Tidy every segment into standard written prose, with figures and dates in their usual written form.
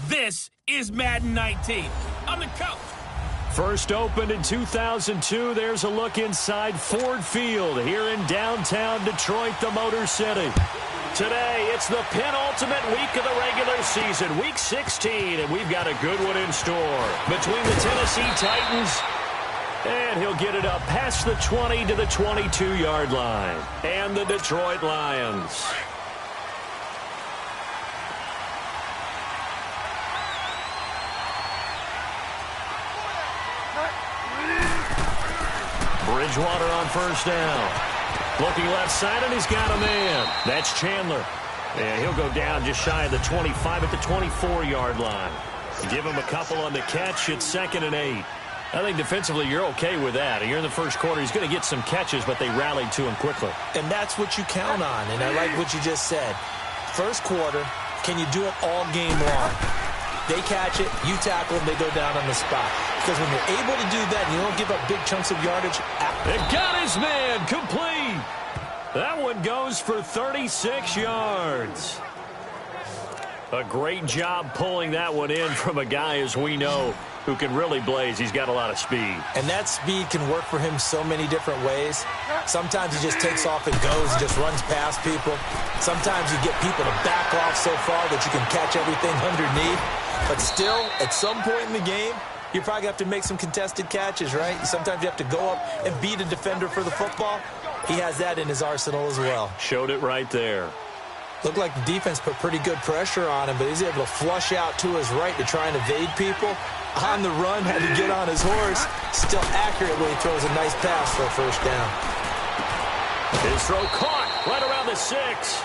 This is Madden 19. I'm the coach. First opened in 2002, there's a look inside Ford Field here in downtown Detroit, the Motor City. Today, it's the penultimate week of the regular season, week 16, and we've got a good one in store between the Tennessee Titans, and he'll get it up past the 20 to the 22-yard line, and the Detroit Lions. Bridgewater on first down. Looking left side, and he's got a man. That's Chandler. And he'll go down just shy of the 25 at the 24-yard line. Give him a couple on the catch. It's 2nd and 8. I think defensively you're okay with that. Here in the first quarter, he's going to get some catches, but they rallied to him quickly. And that's what you count on, and I like what you just said. First quarter, can you do it all game long? They catch it, you tackle them, they go down on the spot. Because when you're able to do that, and you don't give up big chunks of yardage. It got his man complete. That one goes for 36 yards. A great job pulling that one in from a guy, as we know, who can really blaze. He's got a lot of speed. And that speed can work for him so many different ways. Sometimes he just takes off and goes and just runs past people. Sometimes you get people to back off so far that you can catch everything underneath. But still, at some point in the game, you probably have to make some contested catches, right? Sometimes you have to go up and beat a defender for the football. He has that in his arsenal as well. Showed it right there. Looked like the defense put pretty good pressure on him, but he's able to flush out to his right to try and evade people. On the run, had to get on his horse. Still accurately throws a nice pass for a first down. His throw caught right around the 6.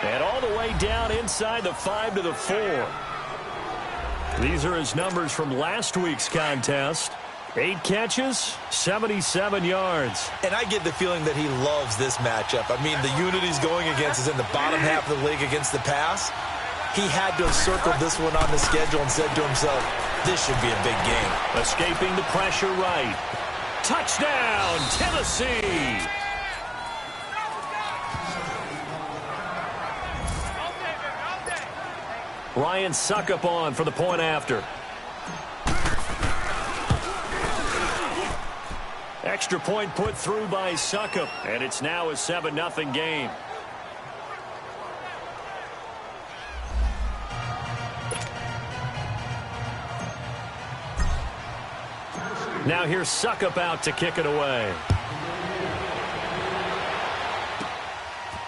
And all the way down inside the 5 to the 4. These are his numbers from last week's contest. 8 catches, 77 yards. And I get the feeling that he loves this matchup. I mean, the unit he's going against is in the bottom half of the league against the pass. He had to have circled this one on the schedule and said to himself, this should be a big game. Escaping the pressure right. Touchdown, Tennessee! Ryan Suckup on for the point after. Extra point put through by Suckup, and it's now a 7-0 game. Now here's Suckup out to kick it away.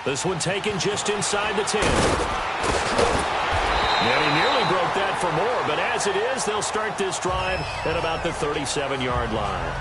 This one taken just inside the 10. And he nearly broke that for more, but as it is, they'll start this drive at about the 37-yard line.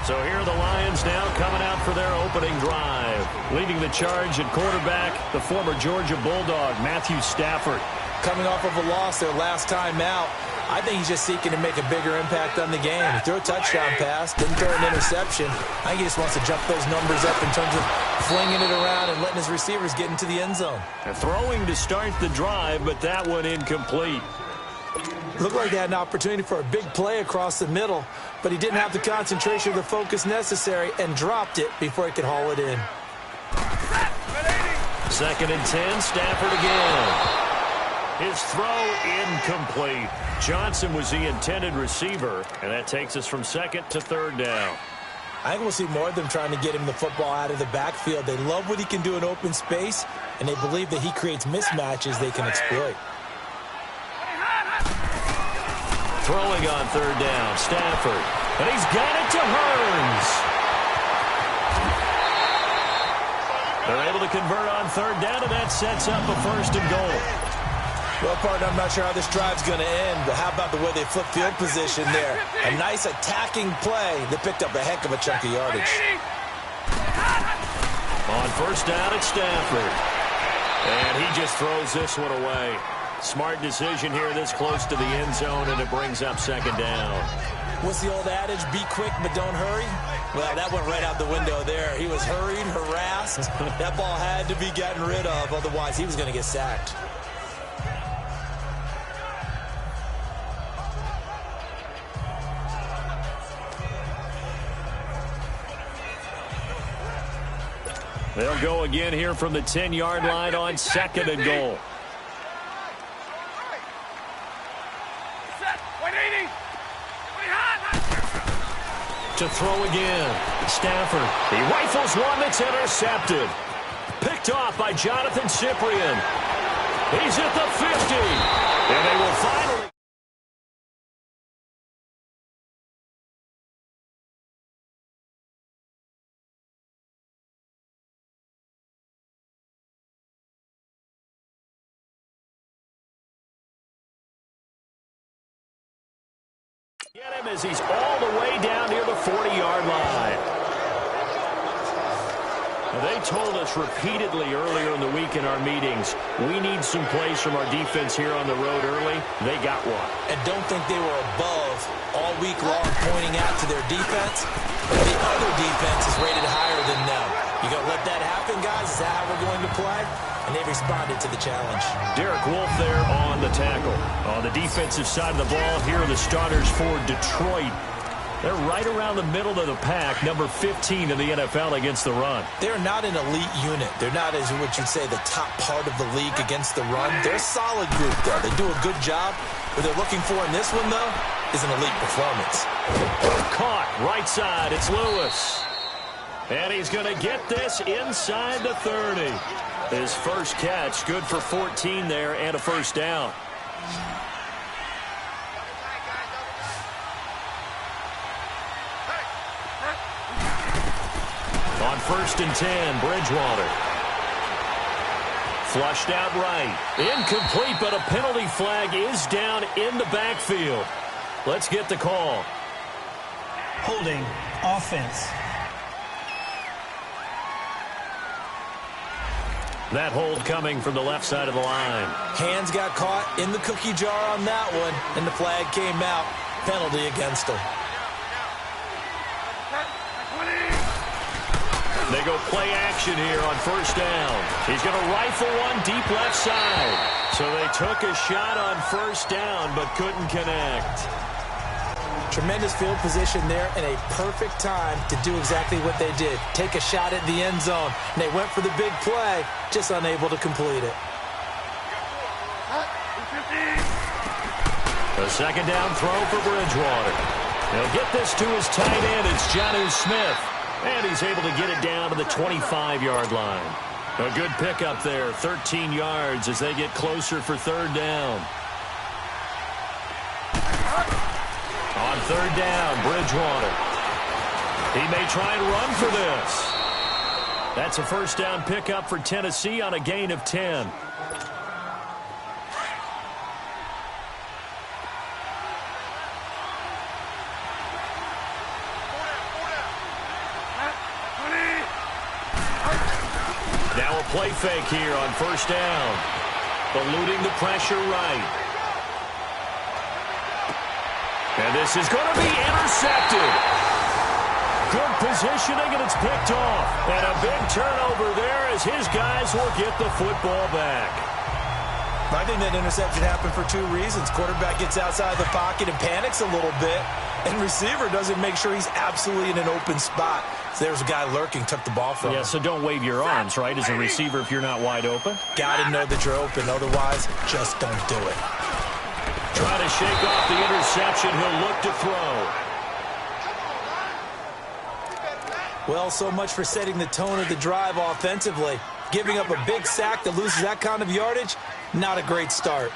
So here are the Lions now coming out for their opening drive. Leading the charge at quarterback, the former Georgia Bulldog, Matthew Stafford. Coming off of a loss their last time out, I think he's just seeking to make a bigger impact on the game. He threw a touchdown pass, didn't throw an interception. I think he just wants to jump those numbers up in terms of flinging it around and letting his receivers get into the end zone. And throwing to start the drive, but that one incomplete. Looked like he had an opportunity for a big play across the middle, but he didn't have the concentration or the focus necessary and dropped it before he could haul it in. 2nd and 10, Stafford again. His throw incomplete. Johnson was the intended receiver, and that takes us from 2nd to 3rd down. I think we'll see more of them trying to get him the football out of the backfield. They love what he can do in open space, and they believe that he creates mismatches they can exploit. Throwing on 3rd down, Stafford. And he's got it to Hurns. They're able to convert on 3rd down, and that sets up a 1st and goal. Well, partner, I'm not sure how this drive's going to end, but how about the way they flip field position there? A nice attacking play that picked up a heck of a chunk of yardage. On 1st down, it's Stafford. And he just throws this one away. Smart decision here this close to the end zone, and it brings up 2nd down. What's the old adage? Be quick, but don't hurry? Well, that went right out the window there. He was hurried, harassed. That ball had to be gotten rid of, otherwise he was going to get sacked. They'll go again here from the 10-yard line on 2nd and goal. To throw again. Stafford. He rifles one that's intercepted. Picked off by Jonathan Cyprien. He's at the 50. And they will finally... Get him as he's all the way down near the 40-yard line. They told us repeatedly earlier in the week in our meetings, we need some plays from our defense here on the road early. They got one. And don't think they were above all week long pointing out to their defense. The other defense is rated higher than them. You going to let that happen, guys? Is that how we're going to play? And they responded to the challenge. Derek Wolfe there on the tackle. On the defensive side of the ball, here are the starters for Detroit. They're right around the middle of the pack, number 15 in the NFL against the run. They're not an elite unit. They're not, as what you'd say, the top part of the league against the run. They're a solid group, though. They do a good job. What they're looking for in this one, though, is an elite performance. Caught, right side, it's Lewis. And he's going to get this inside the 30. His first catch, good for 14 there and a first down. On 1st and 10, Bridgewater. Flushed out right. Incomplete, but a penalty flag is down in the backfield. Let's get the call. Holding offense. That hold coming from the left side of the line. Hands got caught in the cookie jar on that one, and the flag came out. Penalty against them. They go play action here on 1st down. He's going to rifle one deep left side. So they took a shot on 1st down, but couldn't connect. Tremendous field position there and a perfect time to do exactly what they did. Take a shot at the end zone. And they went for the big play, just unable to complete it. A 2nd down throw for Bridgewater. He'll get this to his tight end. It's Jonnu Smith. And he's able to get it down to the 25-yard line. A good pickup there, 13 yards as they get closer for 3rd down. On 3rd down, Bridgewater. He may try and run for this. That's a 1st down pickup for Tennessee on a gain of 10. Now a play fake here on 1st down. Eluding the pressure right. And this is going to be intercepted. Good positioning, and it's picked off. And a big turnover there as his guys will get the football back. I think that interception happened for 2 reasons. Quarterback gets outside the pocket and panics a little bit. And receiver doesn't make sure he's absolutely in an open spot. So there's a guy lurking, took the ball from him. Yeah, so don't wave your arms, right, as a receiver if you're not wide open. Got to know that you're open. Otherwise, just don't do it. Trying to shake off the interception. He'll look to throw. Well, so much for setting the tone of the drive offensively. Giving up a big sack that loses that kind of yardage, not a great start.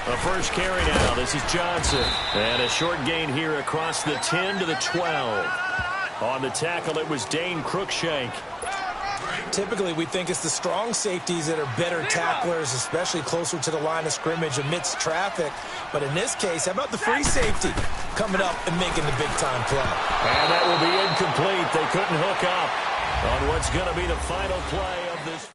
A first carry now. This is Johnson. And a short gain here across the 10 to the 12. On the tackle, it was Dane Cruikshank. Typically, we think it's the strong safeties that are better tacklers, especially closer to the line of scrimmage amidst traffic. But in this case, how about the free safety coming up and making the big-time play? And that will be incomplete. They couldn't hook up on what's going to be the final play of this.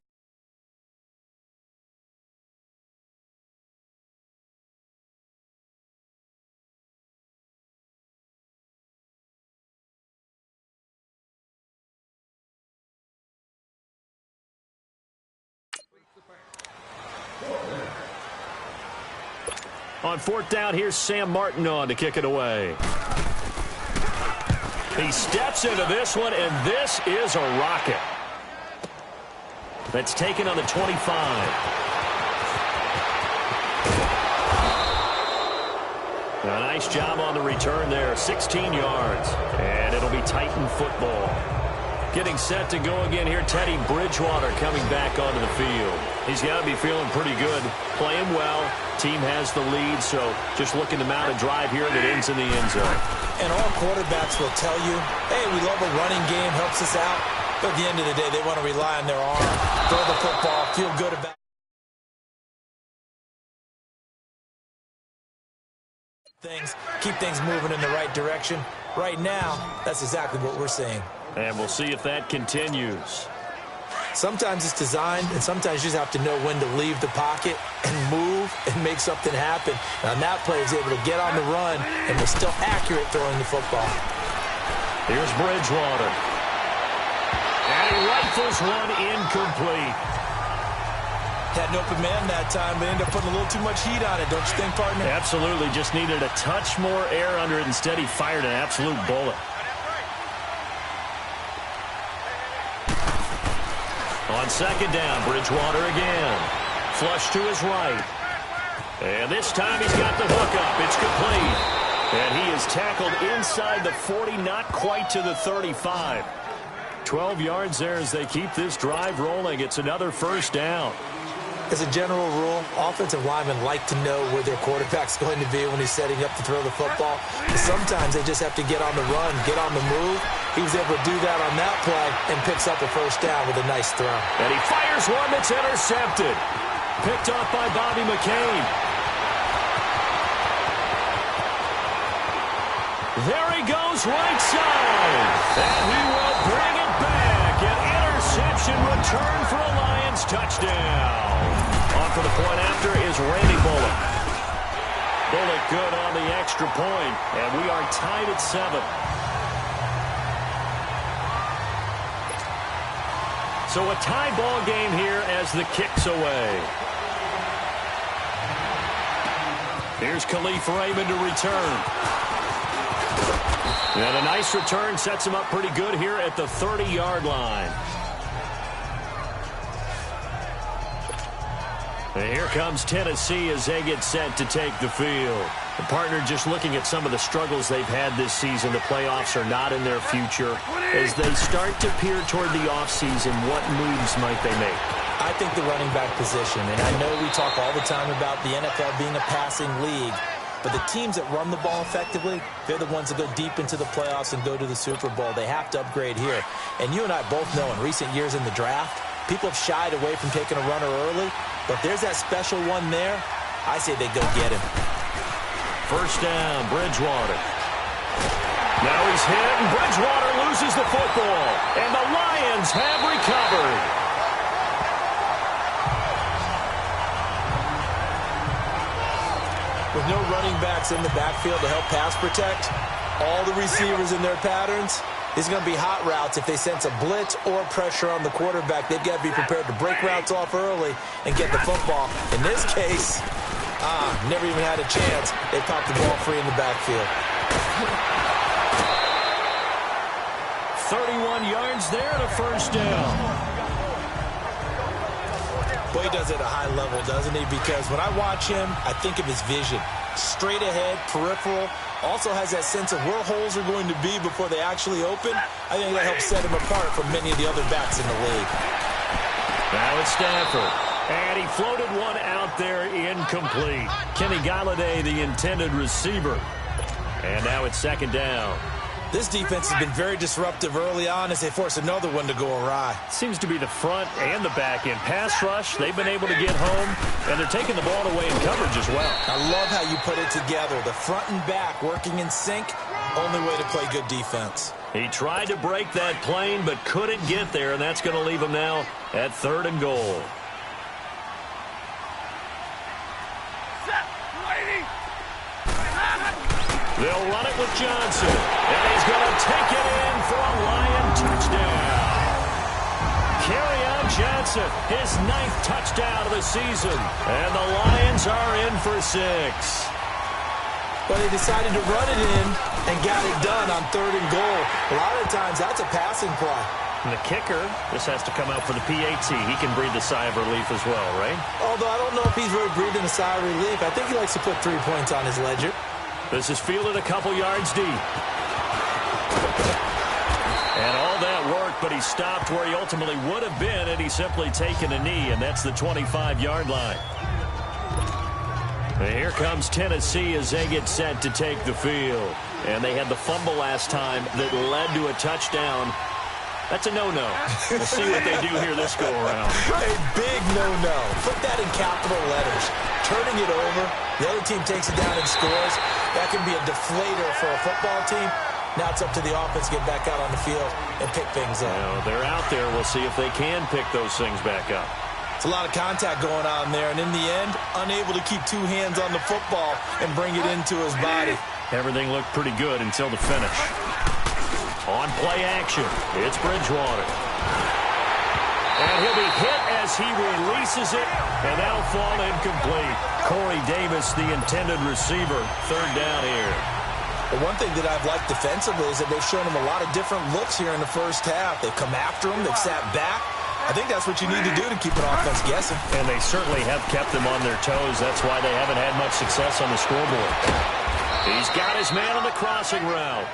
On 4th down, here's Sam Martin on to kick it away. He steps into this one, and this is a rocket. That's taken on the 25. A nice job on the return there, 16 yards. And it'll be Titan football. Getting set to go again here, Teddy Bridgewater coming back onto the field. He's got to be feeling pretty good, playing well. Team has the lead, so just looking to mount a drive here that ends in the end zone. And all quarterbacks will tell you, hey, we love a running game, helps us out. But at the end of the day, they want to rely on their arm, throw the football, feel good about things, keep things moving in the right direction. Right now, that's exactly what we're seeing. And we'll see if that continues. Sometimes it's designed, and sometimes you just have to know when to leave the pocket and move and make something happen. And on that play, he's able to get on the run and was still accurate throwing the football. Here's Bridgewater. And he rifles one incomplete. Had an open man that time, but ended up putting a little too much heat on it, don't you think, partner? Absolutely. Just needed a touch more air under it. Instead, he fired an absolute bullet. On second down, Bridgewater again. Flush to his right. And this time he's got the hook up. It's complete. And he is tackled inside the 40, not quite to the 35. 12 yards there as they keep this drive rolling. It's another first down. As a general rule, offensive linemen like to know where their quarterback's going to be when he's setting up to throw the football. But sometimes they just have to get on the run, get on the move. He was able to do that on that play and picks up a first down with a nice throw. And he fires one that's intercepted. Picked off by Bobby McCain. There he goes right side. And he will bring it back. An interception return for a Lions touchdown. On for the point after is Randy Bullock. Bullock good on the extra point, and we are tied at 7. So a tie ball game here as the kick's away. Here's Khalif Raymond to return. And a nice return sets him up pretty good here at the 30-yard line. And here comes Tennessee as they get set to take the field. The partner just looking at some of the struggles they've had this season. The playoffs are not in their future. As they start to peer toward the offseason, what moves might they make? I think the running back position, and I know we talk all the time about the NFL being a passing league, but the teams that run the ball effectively, they're the ones that go deep into the playoffs and go to the Super Bowl. They have to upgrade here. And you and I both know in recent years in the draft, people have shied away from taking a runner early, but there's that special one there. I say they go get him. First down, Bridgewater. Now he's hit, and Bridgewater loses the football. And the Lions have recovered. With no running backs in the backfield to help pass protect, all the receivers in their patterns, it's going to be hot routes. If they sense a blitz or pressure on the quarterback, they've got to be prepared to break routes off early and get the football. In this case, never even had a chance. They popped the ball free in the backfield. 31 yards there to first down. Boy, he does it at a high level, doesn't he? Because when I watch him, I think of his vision. Straight ahead, peripheral. Also has that sense of where holes are going to be before they actually open. I think that helps set him apart from many of the other backs in the league. Now it's Stafford. And he floated one out there incomplete. Kenny Galladay, the intended receiver. And now it's second down. This defense has been very disruptive early on as they force another one to go awry. Seems to be the front and the back end. Pass rush, they've been able to get home, and they're taking the ball away in coverage as well. I love how you put it together. The front and back working in sync, only way to play good defense. He tried to break that plane but couldn't get there, and that's going to leave him now at 3rd and goal. They'll run it with Johnson, and he's going to take it in for a Lion touchdown. Kerryon Johnson, his 9th touchdown of the season, and the Lions are in for 6. But they decided to run it in and got it done on 3rd and goal. A lot of times that's a passing play. And the kicker, this has to come out for the PAT. He can breathe a sigh of relief as well, right? Although I don't know if he's really breathing a sigh of relief. I think he likes to put 3 points on his ledger. This is fielded a couple yards deep. And all that work, but he stopped where he ultimately would have been had he simply taken a knee, and that's the 25-yard line. And here comes Tennessee as they get set to take the field. And they had the fumble last time that led to a touchdown. That's a no-no. We'll see what they do here this go-around. A big no-no. Put that in capital letters. Turning it over, the other team takes it down and scores. That can be a deflator for a football team. Now it's up to the offense to get back out on the field and pick things up. Well, they're out there. We'll see if they can pick those things back up. It's a lot of contact going on there, and in the end, unable to keep two hands on the football and bring it into his body. Everything looked pretty good until the finish. On play action, it's Bridgewater. And he'll be hit as he releases it, and that'll fall incomplete. Corey Davis, the intended receiver, third down here. The one thing that I've liked defensively is that they've shown him a lot of different looks here in the first half. They've come after him. They've sat back. I think that's what you need to do to keep an offense guessing. And they certainly have kept them on their toes. That's why they haven't had much success on the scoreboard. He's got his man on the crossing route.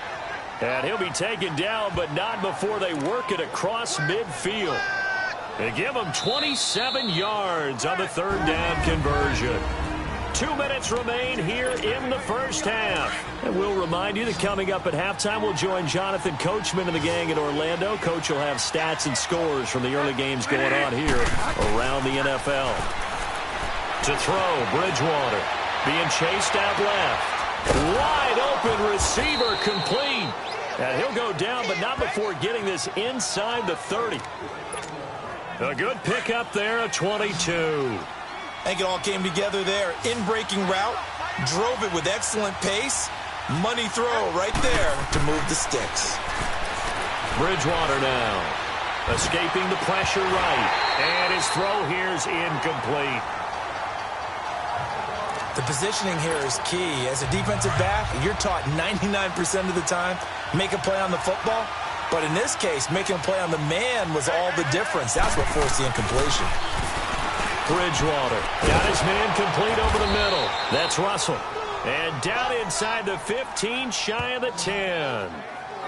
And he'll be taken down, but not before they work it across midfield. They give him 27 yards on the third down conversion. 2 minutes remain here in the first half. And we'll remind you that coming up at halftime, we'll join Jonathan Coachman and the gang in Orlando. Coach will have stats and scores from the early games going on here around the NFL. To throw, Bridgewater being chased out left. Wide open receiver complete. And he'll go down, but not before getting this inside the 30. A good pickup there at 22. I think it all came together there. In-breaking route, drove it with excellent pace. Money throw right there to move the sticks. Bridgewater now, escaping the pressure right. And his throw here's incomplete. The positioning here is key. As a defensive back, you're taught 99% of the time, make a play on the football. But in this case, making a play on the man was all the difference. That's what forced the incompletion. Bridgewater got his man complete over the middle. That's Russell. And down inside the 15, shy of the 10.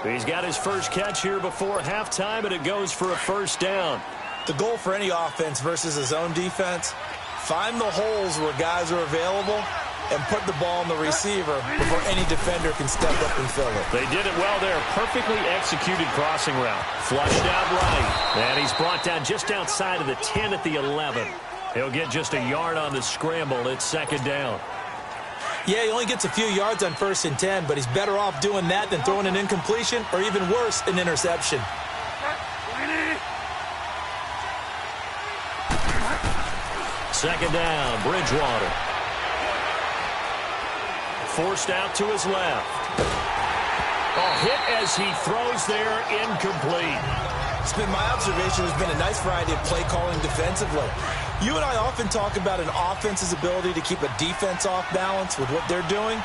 He's got his first catch here before halftime, and it goes for a first down. The goal for any offense versus his own defense, find the holes where guys are available and put the ball in the receiver before any defender can step up and fill it. They did it well there. Perfectly executed crossing route. Flushed out right. And he's brought down just outside of the 10 at the 11. He'll get just a yard on the scramble. It's second down. Yeah, he only gets a few yards on 1st and 10, but he's better off doing that than throwing an incompletion or even worse, an interception. Second down, Bridgewater. Forced out to his left. Hit as he throws there, incomplete. It's been my observation there's been a nice variety of play calling defensively. You and I often talk about an offense's ability to keep a defense off balance with what they're doing.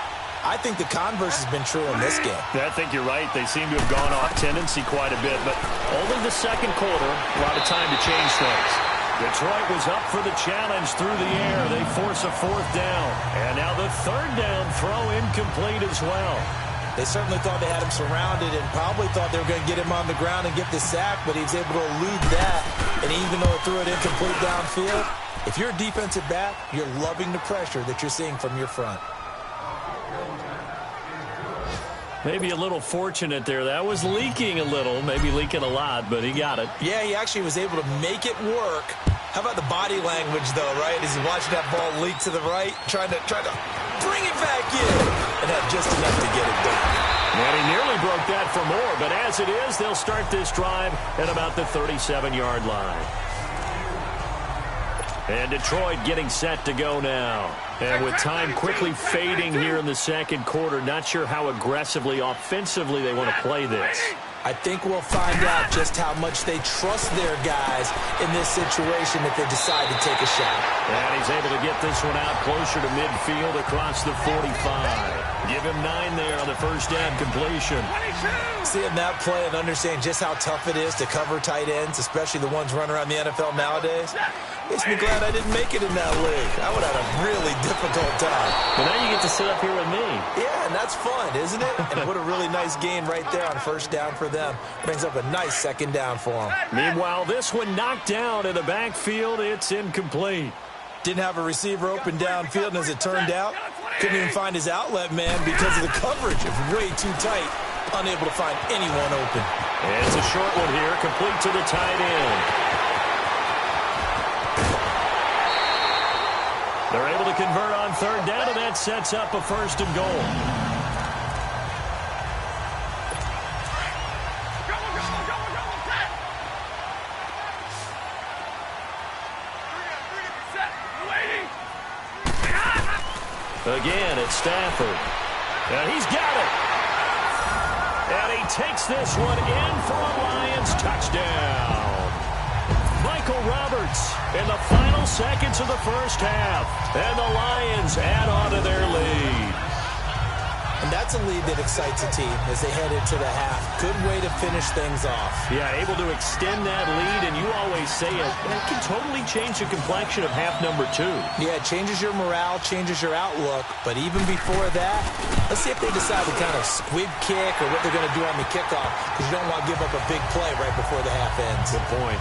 I think the converse has been true in this game. I think you're right. They seem to have gone off tendency quite a bit, but only the second quarter, a lot of time to change things. Detroit was up for the challenge through the air. They force a fourth down. And now the third down throw incomplete as well. They certainly thought they had him surrounded and probably thought they were going to get him on the ground and get the sack, but he was able to elude that. And even though it threw it incomplete downfield, if you're a defensive back, you're loving the pressure that you're seeing from your front. Maybe a little fortunate there. That was leaking a little, maybe leaking a lot, but he got it. Yeah, he actually was able to make it work. How about the body language, though, right? As he's watching that ball leak to the right, trying to bring it back in and have just enough to get it done. And he nearly broke that for more, but as it is, they'll start this drive at about the 37-yard line. And Detroit getting set to go now. And with time quickly fading here in the second quarter, not sure how aggressively, offensively they want to play this. I think we'll find out just how much they trust their guys in this situation if they decide to take a shot. And he's able to get this one out closer to midfield across the 45. Give him 9 there on the first down completion. Seeing that play and understanding just how tough it is to cover tight ends, especially the ones running around the NFL nowadays, makes me glad I didn't make it in that league. I would have had a really difficult time. But now you get to sit up here with me. Yeah, and that's fun, isn't it? And what a really nice game right there on first down for them. Brings up a nice second down for them. Meanwhile, this one knocked down in the backfield. It's incomplete. Didn't have a receiver open downfield, and as it turned out, couldn't even find his outlet man because of the coverage. It was way too tight, unable to find anyone open. And it's a short one here, complete to the tight end. They're able to convert on third down, and that sets up a first and goal. Again, it's Stafford. And he's got it. And he takes this one in for a Lions touchdown. Michael Roberts in the final seconds of the first half. And the Lions add on to their lead. And that's a lead that excites a team as they head into the half. Good way to finish things off. Yeah, able to extend that lead, and you always say it can totally change the complexion of half number 2. Yeah, it changes your morale, changes your outlook. But even before that, let's see if they decide to kind of squib kick or what they're going to do on the kickoff, because you don't want to give up a big play right before the half ends. Good point.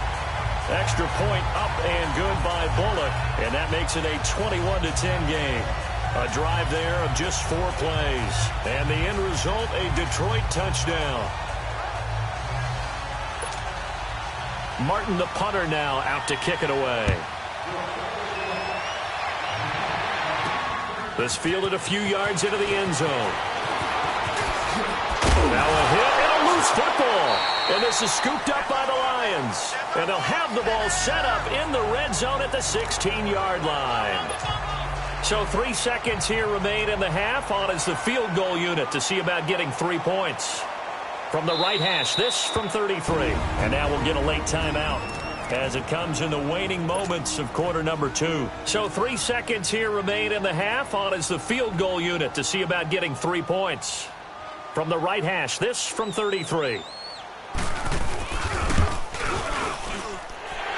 Extra point up and good by Bullock, and that makes it a 21-10 game. A drive there of just 4 plays. And the end result, a Detroit touchdown. Martin, the punter, now out to kick it away. This fielded a few yards into the end zone. Now a hit and a loose football. And this is scooped up by the Lions. And they'll have the ball set up in the red zone at the 16-yard line. So 3 seconds here remain in the half. On is the field goal unit to see about getting 3 points. From the right hash, this from 33. And now we'll get a late timeout as it comes in the waning moments of quarter number 2. So 3 seconds here remain in the half. On is the field goal unit to see about getting 3 points. From the right hash, this from 33.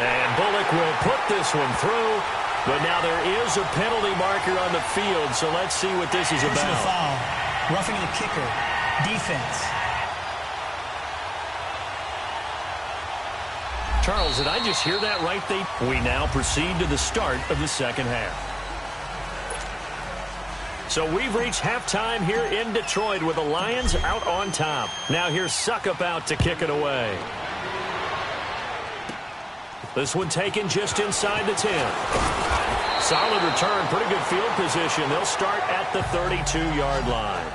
And Bullock will put this one through. But now there is a penalty marker on the field, so let's see what this is about. Foul. Roughing the kicker. Defense. Charles, did I just hear that right? We now proceed to the start of the second half. So we've reached halftime here in Detroit with the Lions out on top. Now here's Suckup out to kick it away. This one taken just inside the 10. Solid return, pretty good field position. They'll start at the 32-yard line.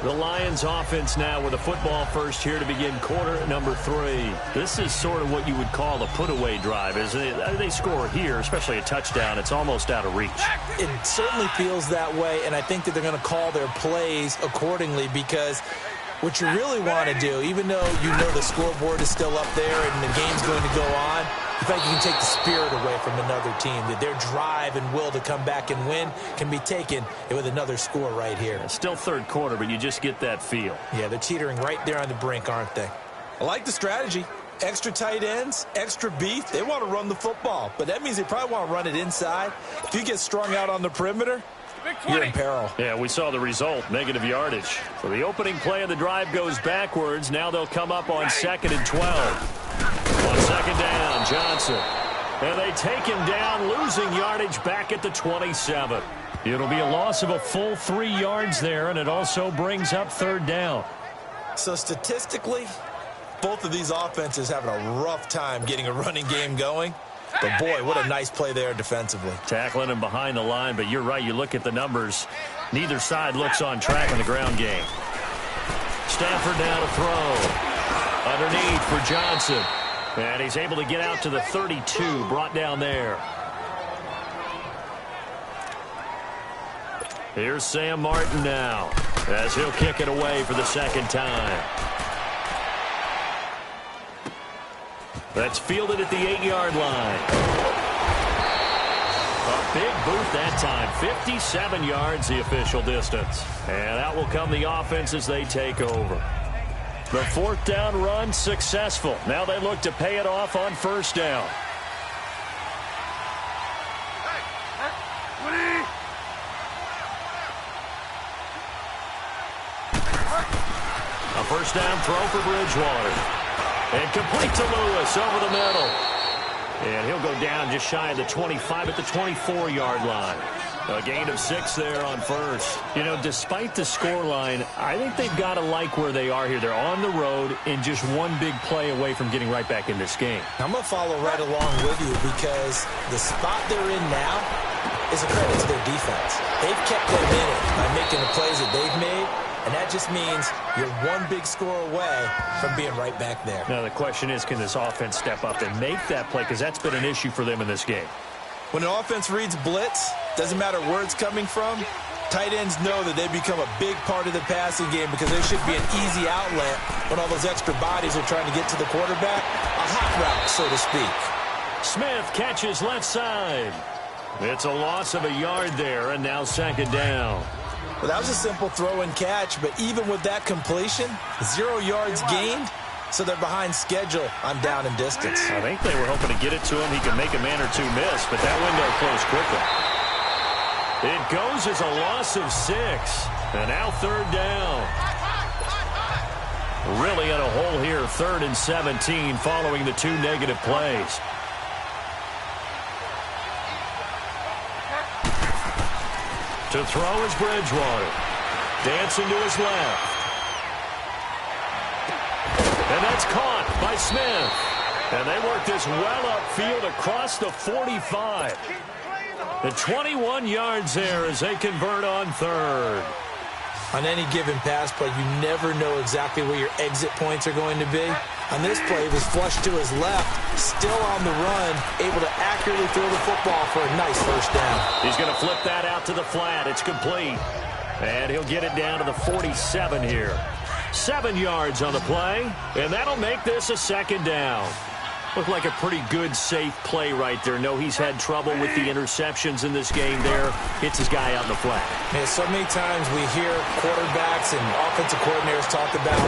The Lions offense now with a football first here to begin quarter number 3. This is sort of what you would call a put-away drive. As they score here, especially a touchdown, it's almost out of reach. It certainly feels that way, and I think that they're going to call their plays accordingly, because what you really want to do, even though you know the scoreboard is still up there and the game's going to go on, in fact, you can take the spirit away from another team. That their drive and will to come back and win can be taken with another score right here. Still third quarter, but you just get that feel. Yeah, they're teetering right there on the brink, aren't they? I like the strategy. Extra tight ends, extra beef. They want to run the football, but that means they probably want to run it inside. If you get strung out on the perimeter, you're in peril. Yeah, we saw the result, negative yardage. So the opening play of the drive goes backwards. Now they'll come up on 2nd and 12. On second down, Johnson. And they take him down, losing yardage back at the 27. It'll be a loss of a full 3 yards there, and it also brings up third down. So statistically, both of these offenses having a rough time getting a running game going. But, boy, what a nice play there defensively. Tackling him behind the line, but you're right. You look at the numbers. Neither side looks on track in the ground game. Stafford now to throw. Underneath for Johnson. And he's able to get out to the 32, brought down there. Here's Sam Martin now, as he'll kick it away for the second time. That's fielded at the 8-yard line. A Big boot that time. 57 yards the official distance. And out will come the offense as they take over. The fourth down run successful. Now they look to pay it off on first down. A first down throw for Bridgewater. And complete to Lewis over the middle. And he'll go down just shy of the 25 at the 24-yard line. A gain of 6 there on first. You know, despite the scoreline, I think they've got to like where they are here. They're on the road and just one big play away from getting right back in this game. I'm going to follow right along with you because the spot they're in now is a credit to their defense. They've kept them in it by making the plays that they've made, and that just means you're one big score away from being right back there. Now the question is, can this offense step up and make that play? Because that's been an issue for them in this game. When an offense reads blitz, doesn't matter where it's coming from, tight ends know that they become a big part of the passing game because there should be an easy outlet when all those extra bodies are trying to get to the quarterback. A hot route, so to speak. Smith catches left side. It's a loss of a yard there, and now second down. Well, that was a simple throw and catch, but even with that completion, 0 yards gained, so they're behind schedule on down and distance. I think they were hoping to get it to him. He could make a man or two miss, but that window closed quickly. It goes as a loss of 6, and now third down. Really in a hole here, 3rd and 17 following the 2 negative plays. To throw is Bridgewater. Dancing to his left. And that's caught by Smith. And they work this well upfield across the 45. The 21 yards there as they convert on 3rd. On any given pass play, you never know exactly where your exit points are going to be. On this play, he was flushed to his left, still on the run, able to accurately throw the football for a nice first down. He's going to flip that out to the flat. It's complete. And he'll get it down to the 47 here. 7 yards on the play, and that'll make this a second down. Looked like a pretty good, safe play right there. No, he's had trouble with the interceptions in this game there. Hits his guy out in the flat. Man, so many times we hear quarterbacks and offensive coordinators talk about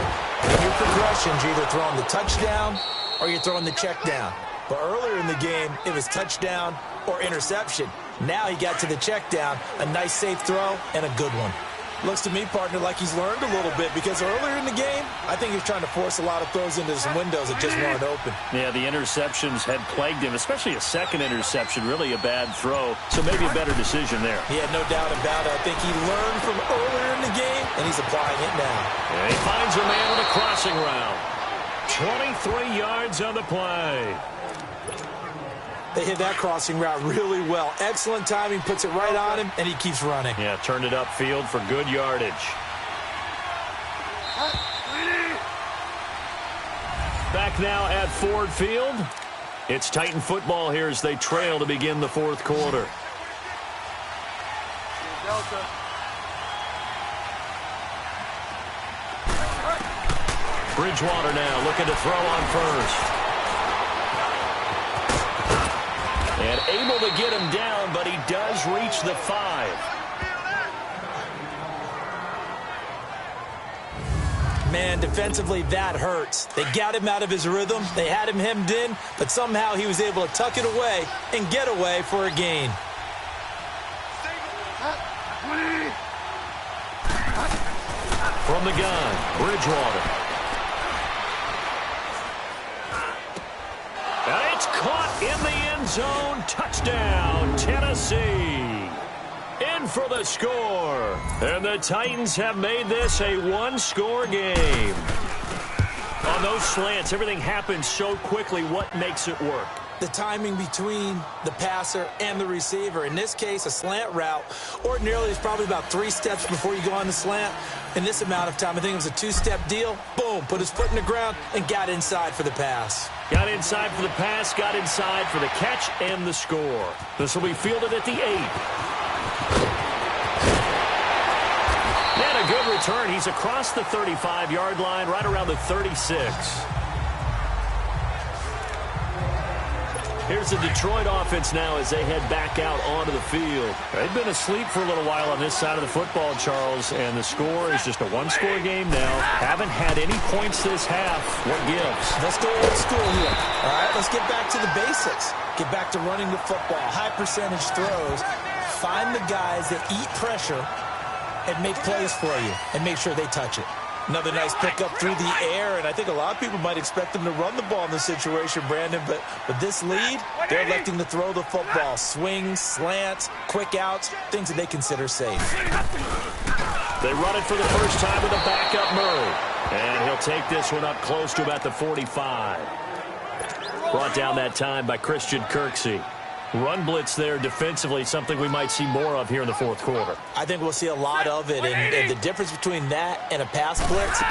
in your progressions, you're either throwing the touchdown or you're throwing the check down. But earlier in the game, it was touchdown or interception. Now he got to the check down, a nice safe throw, and a good one. Looks to me, partner, like he's learned a little bit because earlier in the game, I think he was trying to force a lot of throws into some windows that just weren't open. Yeah, the interceptions had plagued him, especially a second interception, really a bad throw. So maybe a better decision there. He had no doubt about it. I think he learned from earlier in the game, and he's applying it now. And he finds a man on a crossing route. 23 yards on the play. They hit that crossing route really well. Excellent timing, puts it right on him, and he keeps running. Yeah, turned it upfield for good yardage. Back now at Ford Field. It's Titan football here as they trail to begin the fourth quarter. Bridgewater now looking to throw on first. And able to get him down, but he does reach the 5. Man, defensively, that hurts. They got him out of his rhythm. They had him hemmed in, but somehow he was able to tuck it away and get away for a gain. From the gun, Bridgewater. And it's caught in the end zone. Touchdown, Tennessee. In for the score. And the Titans have made this a one-score game. On those slants, everything happens so quickly. What makes it work? The timing between the passer and the receiver. In this case, a slant route. Ordinarily, it's probably about 3 steps before you go on the slant. In this amount of time, I think it was a 2-step deal. Boom, put his foot in the ground and got inside for the pass. Got inside for the pass, got inside for the catch and the score. This will be fielded at the 8. And a good return. He's across the 35-yard line, right around the 36. Here's the Detroit offense now as they head back out onto the field. They've been asleep for a little while on this side of the football, Charles, and the score is just a one-score game now. Haven't had any points this half. What gives? Let's go old school here. All right, let's get back to the basics. Get back to running the football, high percentage throws. Find the guys that eat pressure and make plays for you and make sure they touch it. Another nice pickup through the air, and I think a lot of people might expect them to run the ball in this situation, Brandon, but with this lead, they're electing to throw the football. Swings, slants, quick outs, things that they consider safe. They run it for the first time with a backup Murray, and he'll take this one up close to about the 45. Brought down that time by Christian Kirksey. Run blitz there defensively, something we might see more of here in the fourth quarter. I think we'll see a lot of it, and the difference between that and a pass blitz,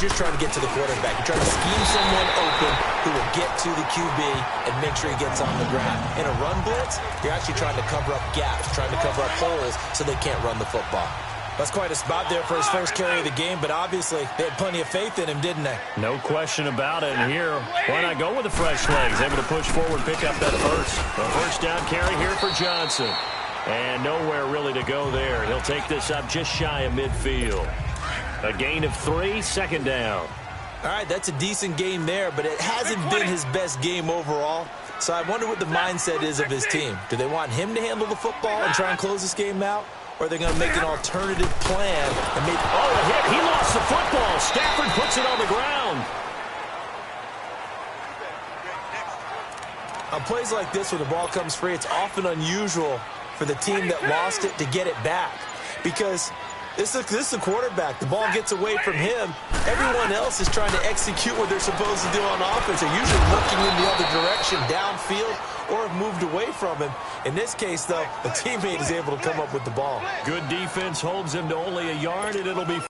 you're trying to get to the quarterback. You're trying to scheme someone open who will get to the QB and make sure he gets on the ground. In a run blitz, you're actually trying to cover up gaps, trying to cover up holes so they can't run the football. That's quite a spot there for his first carry of the game, but obviously they had plenty of faith in him, didn't they? No question about it. And here, why not go with the fresh legs? Able to push forward, pick up that first. A first down carry here for Johnson. And nowhere really to go there. He'll take this up just shy of midfield. A gain of 3, second down. All right, that's a decent game there, but it hasn't been his best game overall. So I wonder what the mindset is of his team. Do they want him to handle the football and try and close this game out? Or are they going to make an alternative plan? And maybe a hit. He lost the football. Stafford puts it on the ground. On plays like this, when the ball comes free, it's often unusual for the team that lost it to get it back. Because this is a quarterback. The ball gets away from him. Everyone else is trying to execute what they're supposed to do on offense. They're usually looking in the other direction, downfield, or have moved away from him. In this case, though, a teammate is able to come up with the ball. Good defense holds him to only a yard, and it'll be